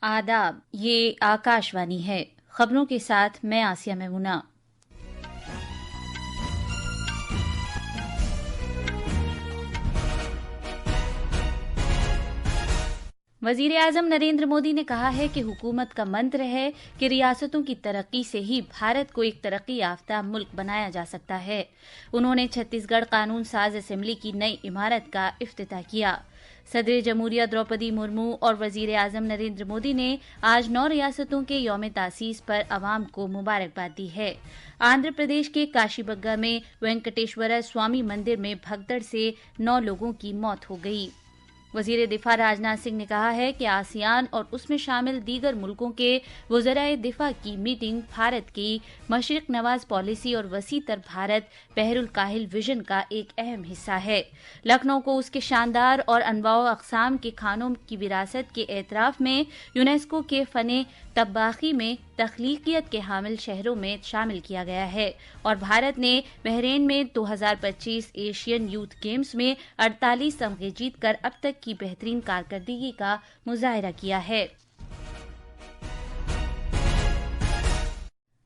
आदाब, ये आकाशवाणी है। खबरों के साथ मैं आसिया मेमुना। वजीर आजम नरेंद्र मोदी ने कहा है कि हुकूमत का मंत्र है कि रियासतों की तरक्की से ही भारत को एक तरक्की याफ्ता मुल्क बनाया जा सकता है। उन्होंने छत्तीसगढ़ कानून साज असेंबली की नई इमारत का इफ्तिताह किया। सदर जमहूरिया द्रौपदी मुर्मू और वजीर आजम नरेंद्र मोदी ने आज 9 रियासतों के यौम तासीस पर अवाम को मुबारकबाद दी है। आंध्र प्रदेश के काशीबग्गा में वेंकटेश्वर स्वामी मंदिर में भगदड़ से 9 लोगों की मौत हो गई। वजीर दिफा राजनाथ सिंह ने कहा है कि आसियान और उसमें शामिल दीगर मुल्कों के वज़राए दिफा की मीटिंग भारत की मशरिक नवाज पॉलिसी और वसी तर भारत बहरुल काहिल विजन का एक अहम हिस्सा है। लखनऊ को उसके शानदार और अनवाओ अक़साम के खानों की विरासत के एतराफ़ में यूनेस्को के फ़ने तब्बाखी में तख्लीकियत के हामिल शहरों में शामिल किया गया है और भारत ने बहरीन में 2025 एशियन यूथ गेम्स में 48 तमगे जीतकर अब तक की बेहतरीन कारकर्दगी का मुजाहिरा किया है।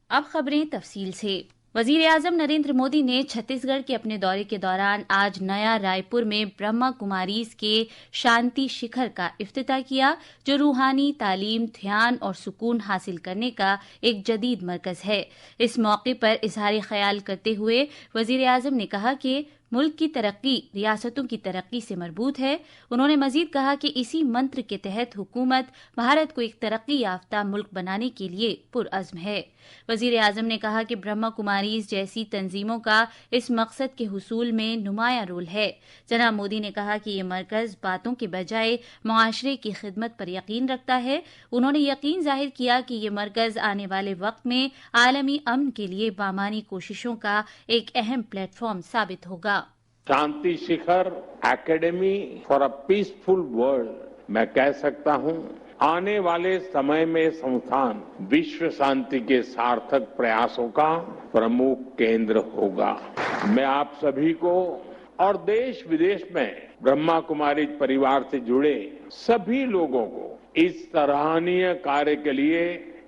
अब खबरें तफसील से। वजीर आजम नरेंद्र मोदी ने छत्तीसगढ़ के अपने दौरे के दौरान आज नया रायपुर में ब्रह्मा कुमारीज के शांति शिखर का इफ्तिताह किया, जो रूहानी तालीम, ध्यान और सुकून हासिल करने का एक जदीद मरकज है। इस मौके पर इजहार ख्याल करते हुए वजीर आजम ने कहा कि मुल्क की तरक्की रियासतों की तरक्की से मरबूत है। उन्होंने मजीद कहा कि इसी मंत्र के तहत हुकूमत भारत को एक तरक्की याफ्ता मुल्क बनाने के लिए पुरअज़्म है। वजीर आजम ने कहा कि ब्रह्मा कुमारीज जैसी तंजीमों का इस मकसद के हुसूल में नुमायां रोल है। जनाब मोदी ने कहा कि ये मरकज बातों के बजाय मुआशरे की खिदमत पर यकीन रखता है। उन्होंने यकीन जाहिर किया कि ये मरकज आने वाले वक्त में आलमी अमन के लिए बामानी कोशिशों का एक अहम प्लेटफॉर्म साबित होगा। Shanti Shikhar academy for a peaceful world, मैं कह सकता हूं आने वाले समय में संस्थान विश्व शांति के सार्थक प्रयासों का प्रमुख केंद्र होगा। मैं आप सभी को और देश विदेश में ब्रह्मा कुमारी परिवार से जुड़े सभी लोगों को इस सराहनीय कार्य के लिए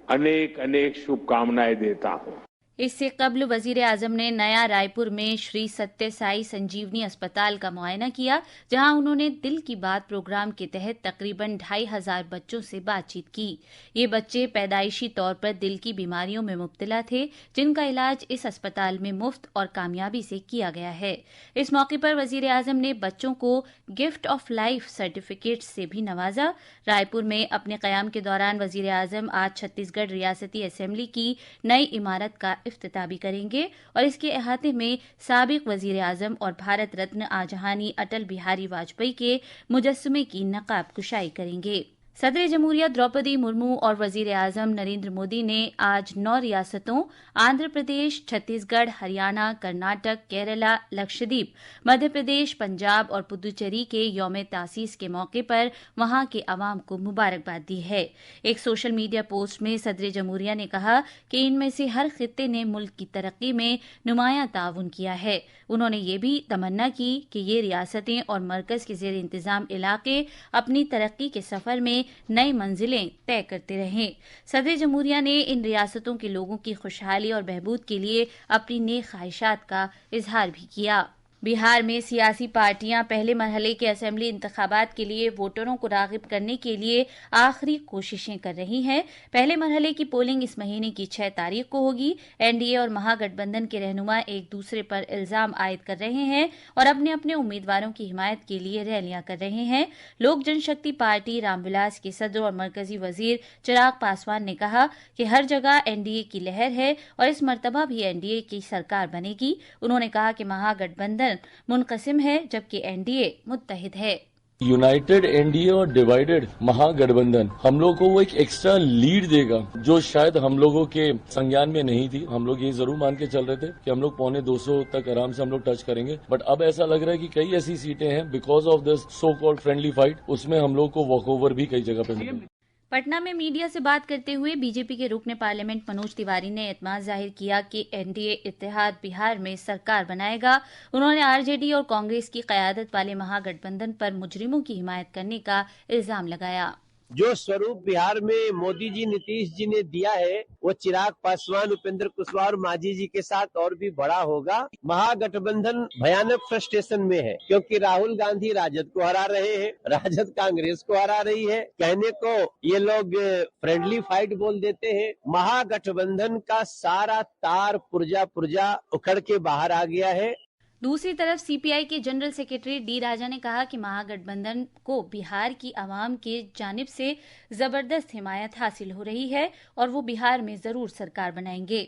अनेक अनेक शुभकामनाएं देता हूं। इससे कबल वजीर आजम ने नया रायपुर में श्री सत्य साई संजीवनी अस्पताल का मुआयना किया, जहां उन्होंने दिल की बात प्रोग्राम के तहत तकरीबन 2500 बच्चों से बातचीत की। ये बच्चे पैदाइशी तौर पर दिल की बीमारियों में मुब्तला थे, जिनका इलाज इस अस्पताल में मुफ्त और कामयाबी से किया गया है। इस मौके पर वजीर आजम ने बच्चों को गिफ्ट ऑफ लाइफ सर्टिफिकेट से भी नवाजा। रायपुर में अपने कयाम के दौरान वजीर आजम आज छत्तीसगढ़ रियासती असेंबली की नई इमारत का इफ्तिताह भी करेंगे और इसके अहाते में साबिक वजीर आजम और भारत रत्न आजहानी अटल बिहारी वाजपेयी के मुजस्समे की नकाब कुशाई करेंगे। सदर जमहूरिया द्रौपदी मुर्मू और वजीर आजम नरेंद्र मोदी ने आज 9 रियासतों आंध्र प्रदेश, छत्तीसगढ़, हरियाणा, कर्नाटक, केरला, लक्षद्वीप, मध्य प्रदेश, पंजाब और पुदुचेरी के यौम तासीस के मौके पर वहां के अवाम को मुबारकबाद दी है। एक सोशल मीडिया पोस्ट में सदर जमहूरिया ने कहा कि इनमें से हर खित्ते ने मुल्क की तरक्की में नुमायां ताउन किया है। उन्होंने ये भी तमन्ना की कि ये रियासतें और मरकज के जेर इंतजाम इलाके अपनी तरक्की के सफर में नई मंजिलें तय करते रहें। सदर जमहूरिया ने इन रियासतों के लोगों की खुशहाली और बहबूद के लिए अपनी नेक ख्वाहिशात का इजहार भी किया। बिहार में सियासी पार्टियां पहले मरहले के असेंबली इंतखाबात के लिए वोटरों को रागिब करने के लिए आखिरी कोशिशें कर रही हैं। पहले मरहले की पोलिंग इस महीने की 6 तारीख को होगी। एनडीए और महागठबंधन के रहनुमा एक दूसरे पर इल्जाम आयद कर रहे हैं और अपने अपने उम्मीदवारों की हिमायत के लिए रैलियां कर रहे हैं। लोक जनशक्ति पार्टी रामविलास के सदर और मरकजी वजीर चिराग पासवान ने कहा कि हर जगह एनडीए की लहर है और इस मर्तबा भी एनडीए की सरकार बनेगी। उन्होंने कहा कि महागठबंधन मुनकसिम है जबकि एनडीए मुत्तहिद है। यूनाइटेड एनडीए और डिवाइडेड महागठबंधन हम लोग को वो एक एक्स्ट्रा लीड देगा जो शायद हम लोगों के संज्ञान में नहीं थी। हम लोग ये जरूर मान के चल रहे थे कि हम लोग 250 तक आराम से हम लोग टच करेंगे, बट अब ऐसा लग रहा है कि कई ऐसी सीटें हैं because of this so called friendly fight, उसमें हम लोग को वॉकओवर भी कई जगह पे मिलेगा। पटना में मीडिया से बात करते हुए बीजेपी के रुकने पार्लियामेंट मनोज तिवारी ने एतमाद जाहिर किया कि एनडीए इत्तेहाद बिहार में सरकार बनाएगा। उन्होंने आरजेडी और कांग्रेस की कयादत वाले महागठबंधन पर मुजरिमों की हिमायत करने का इल्जाम लगाया। जो स्वरूप बिहार में मोदी जी, नीतीश जी ने दिया है, वो चिराग पासवान, उपेंद्र कुशवाहा और मांझी जी के साथ और भी बड़ा होगा। महागठबंधन भयानक फ्रस्ट्रेशन में है, क्योंकि राहुल गांधी राजद को हरा रहे हैं, राजद कांग्रेस को हरा रही है। कहने को ये लोग फ्रेंडली फाइट बोल देते हैं। महागठबंधन का सारा तार पुर्जा उखड़ के बाहर आ गया है। दूसरी तरफ सीपीआई के जनरल सेक्रेटरी डी राजा ने कहा कि महागठबंधन को बिहार की आवाम के जानिब से जबरदस्त हिमायत हासिल हो रही है और वो बिहार में जरूर सरकार बनाएंगे।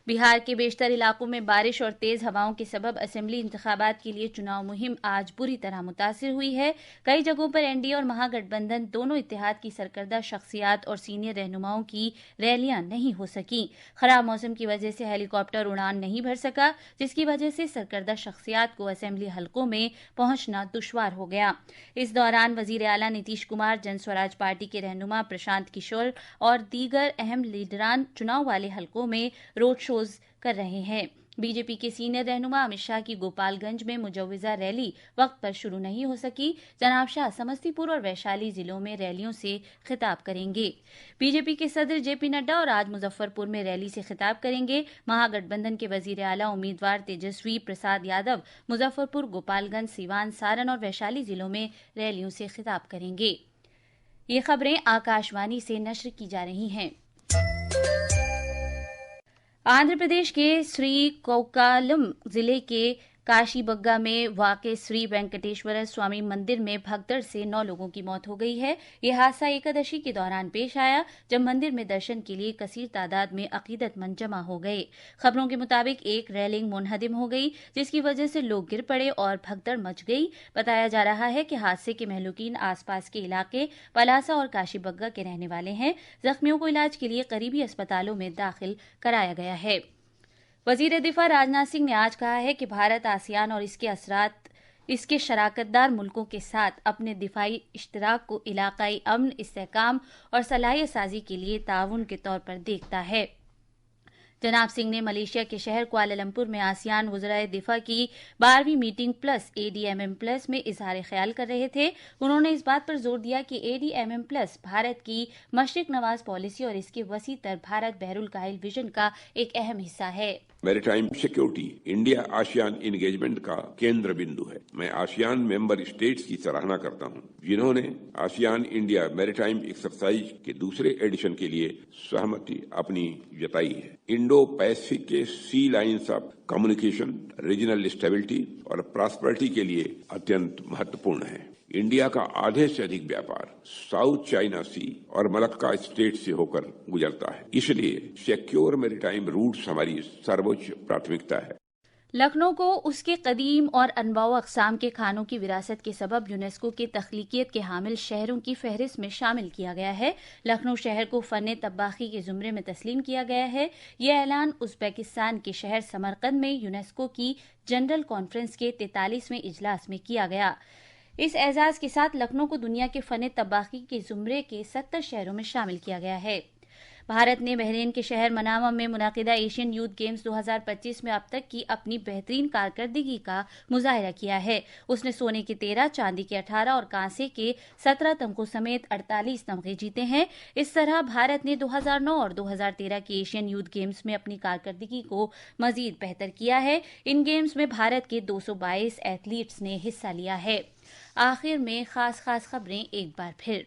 बिहार के बेशतर इलाकों में बारिश और तेज हवाओं के सबब असेंबली इंतखाबात के लिए चुनाव मुहिम आज बुरी तरह मुतासिर हुई है। कई जगहों पर एनडीए और महागठबंधन दोनों इत्तेहाद की सरकर्दा शख्सियात और सीनियर रहनुमाओं की रैलियां नहीं हो सकी। खराब मौसम की वजह से हेलीकॉप्टर उड़ान नहीं भर सका, जिसकी वजह से सरकर्दा शख्सियात को असेंबली हलकों में पहुंचना दुश्वार हो गया। इस दौरान वजीर आला नीतीश कुमार, जनस्वराज पार्टी के रहनुमा प्रशांत किशोर और दीगर अहम लीडरान चुनाव वाले हलकों में रोड शो कर रहे हैं। बीजेपी के सीनियर रहनुमा अमित शाह की गोपालगंज में मुजव्विजा रैली वक्त पर शुरू नहीं हो सकी। जनाब शाह समस्तीपुर और वैशाली जिलों में रैलियों से खिताब करेंगे। बीजेपी के सदर जेपी नड्डा और आज मुजफ्फरपुर में रैली से खिताब करेंगे। महागठबंधन के वजीर आला उम्मीदवार तेजस्वी प्रसाद यादव मुजफ्फरपुर, गोपालगंज, सीवान, सारण और वैशाली जिलों में रैलियों से खिताब करेंगे। ये खबरें आकाशवाणी से नश्र की जा रही हैं। आंध्र प्रदेश के श्रीकाकुलम जिले के काशीबग्गा में वाक़ श्री वेंकटेश्वर स्वामी मंदिर में भगदड़ से 9 लोगों की मौत हो गई है। यह हादसा एकादशी के दौरान पेश आया, जब मंदिर में दर्शन के लिए कसीर तादाद में अकीदतमंद जमा हो गए। खबरों के मुताबिक एक रेलिंग मुनहदिम हो गई, जिसकी वजह से लोग गिर पड़े और भगदड़ मच गई। बताया जा रहा है कि हादसे के महलूकीन आसपास के इलाके पलासा और काशीबग्गा के रहने वाले हैं। जख्मियों को इलाज के लिए करीबी अस्पतालों में दाखिल कराया गया है। वजीर दिफा राजनाथ सिंह ने आज कहा है कि भारत आसियान और इसके शराकतदार मुल्कों के साथ अपने दिफाई इश्तराक को इलाकाई अमन, इस्तेहकाम और सलाहियत साजी के लिए ताउन के तौर पर देखता है। जनाब सिंह ने मलेशिया के शहर कुआलालंपुर में आसियान वज़राए दिफा की 12वीं मीटिंग प्लस ADMM प्लस में इजहार ख्याल कर रहे थे। उन्होंने इस बात पर जोर दिया कि ADMM प्लस भारत की मशरिक नवाज पॉलिसी और इसके वसी तर भारत बहरुल काहिल विजन का एक अहम हिस्सा है। Maritime security India ASEAN engagement का केंद्र बिंदु है। मैं आसियान मेंबर स्टेट्स की सराहना करता हूं, जिन्होंने आसियान इंडिया मैरीटाइम एक्सरसाइज के दूसरे एडिशन के लिए सहमति अपनी जताई है। इंडो पैसिफिक के sea lines of communication regional stability और प्रॉस्पेरिटी के लिए अत्यंत महत्वपूर्ण है। इंडिया का आधे से अधिक व्यापार साउथ चाइना सी और मलक्का स्टेट से होकर गुजरता है, इसलिए सिक्योर मैरीटाइम रूट्स हमारी सर्वोच्च प्राथमिकता है। लखनऊ को उसके कदीम और अनवाउ अक़साम के खानों की विरासत के सबब यूनेस्को के तख्लीकियत के हामिल शहरों की फहरिस्त में शामिल किया गया है। लखनऊ शहर को फ़न तब्बाखी के ज़ुमरे में तस्लीम किया गया है। यह ऐलान उज़्बेकिस्तान के शहर समरकंद में यूनेस्को की जनरल कॉन्फ्रेंस के 43वें इजलास में किया गया। इस एजाज के साथ लखनऊ को दुनिया के फ़न तब्बाखी के ज़ुमरे के 70 शहरों में शामिल किया गया है। भारत ने बहरीन के शहर मनामा में मुनाकिदा एशियन यूथ गेम्स 2025 में अब तक की अपनी बेहतरीन कारकर्दगी का मुजाहिरा किया है। उसने सोने के 13, चांदी के 18 और कांसे के 17 तमगों समेत 48 तमगे जीते हैं। इस तरह भारत ने 2009 और 2013 के एशियन यूथ गेम्स में अपनी कारकर्दगी को मजीद बेहतर किया है। इन गेम्स में भारत के 222 एथलीट्स ने हिस्सा लिया है। आखिर में खास खबरें एक बार फिर।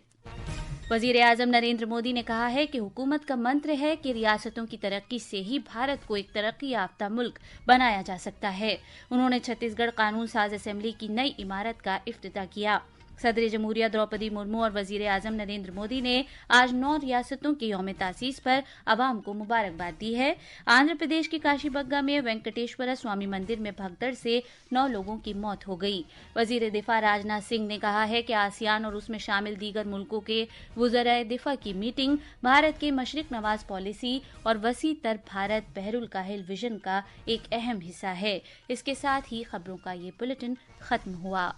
वजीर आजम नरेंद्र मोदी ने कहा है कि हुकूमत का मंत्र है कि रियासतों की तरक्की से ही भारत को एक तरक्की याफ्ता मुल्क बनाया जा सकता है। उन्होंने छत्तीसगढ़ कानून साज असेंबली की नई इमारत का इफ्तिताह किया। सदर जमहूरिया द्रौपदी मुर्मू और वजीर आजम नरेंद्र मोदी ने आज 9 रियासतों के यौम तासीस पर अवाम को मुबारकबाद दी है। आंध्र प्रदेश के काशीबग्गा में वेंकटेश्वर स्वामी मंदिर में भगदड़ से 9 लोगों की मौत हो गई। वजीर दिफा राजनाथ सिंह ने कहा है कि आसियान और उसमें शामिल दीगर मुल्कों के वज़राए दिफा की मीटिंग भारत के मशरिक नवाज पॉलिसी और वसी तर भारत बहरुल काहिल विजन का एक अहम हिस्सा है। इसके साथ ही खबरों का ये बुलेटिन खत्म हुआ।